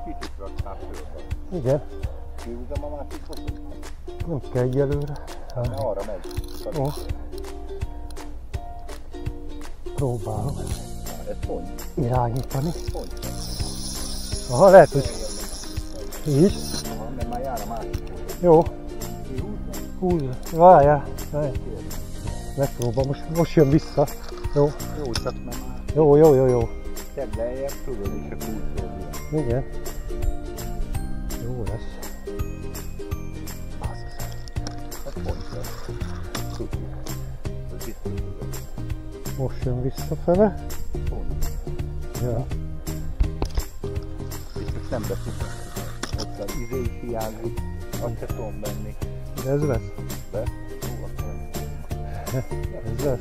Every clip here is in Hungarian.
Kicsit raktál fölbe. Igen. Kihúzom a másik fotót? Nem kell egyelőre. Na, arra megy. Ó. Próbálom Ez pont. irányítani. Pont. Aha, lehet, hogy így. Aha, mert már jár a másik fotót. Jó. Kihúzom? Húzz. Várjál. Megpróbálom. Most jön vissza. Jó. Jó, csak nem már. Jó. Tedd lejjebb, tudod, és a kulcsról. Igen. Jó lesz. Ez pont lesz. Tudjuk. Ez biztos tudod. Most jön visszafele. Pont. Ja. Biztos nem beszélünk. Ott az izé is hiányzik. Azt se tudom venni. Ez lesz. De? Jó, akkor. Ez lesz.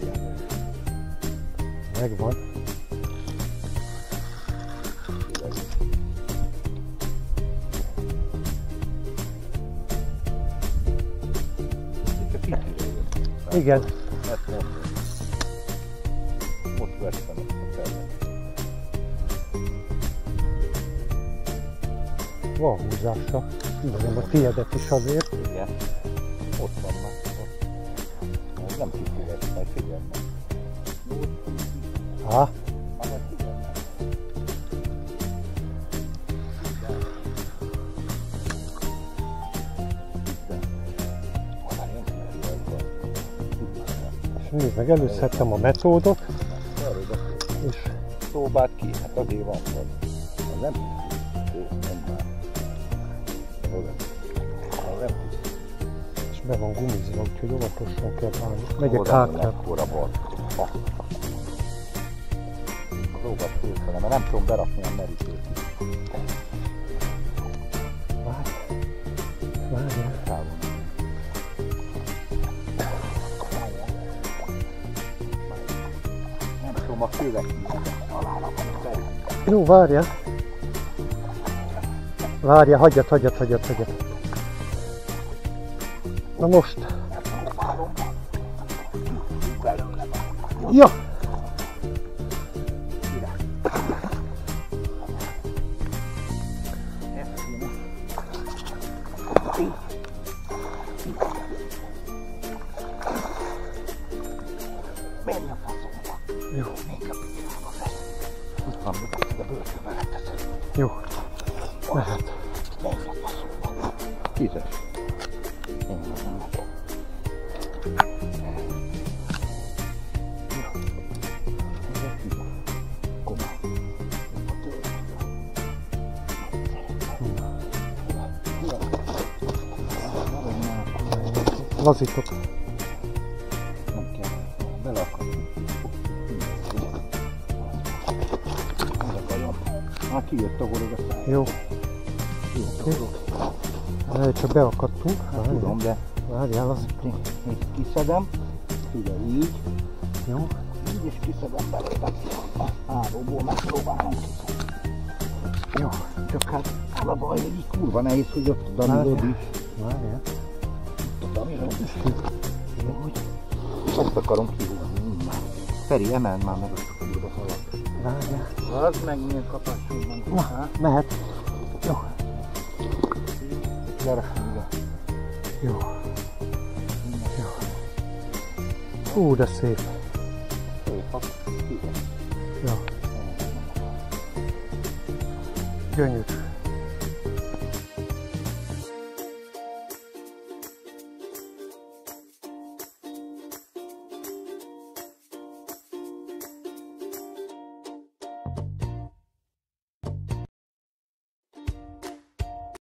Megvan. Igen. Ezt mondom. Most vettem ezt a tervet. Van húzása. Igen, a tiédet is azért. Igen. Ott van már. Ott. Ez nem kicsi lesz, majd figyelj meg. Há? Majd figyelj meg. És nézd meg, előszedtem a metódot. És Próbáld ki, hát azért van vagy. Az nem nem már. Az nem és be van gumizva, úgyhogy óvatosan kell bánni. Megyek hátra. Mekkora bal. Próbáld félfele, mert nem tudom berakni a merítőt. Várjál. Távol. Nem tudom a főleg alá rakom be. Jó, várjál. Várjál, hagyjad. Na most. Ja! Menj a faszomba. Jó. Még a picsába vesz. Itt van, a bőrbe leteszed. Jó. Mehet. Menj a faszomba. Tízes. Lazítok. Nem kell, belakadni. Már kijött a gorog a száj. Jó. Jó. Csak beakadtunk. Tudom, de Várjál, az. még kiszedem. Figyelj, így. Jó. Így is kiszedem belőle. A hálóból megpróbálom kiszedni. Jó, csak hát az a baj, hogy így kurva nehéz, hogy ott a Danilod is. Várjál. Ott a Danilod is. Úgy. Ezt akarom kihúzni. Feri, emeld már meg azt a kurva halat. Várjál. Az meg milyen kapásunk van. Na, mehet. Jó. Lerakom ide. Jó. Jó. Hú, de szép. Szép, igen. Jó. Gyönyörű.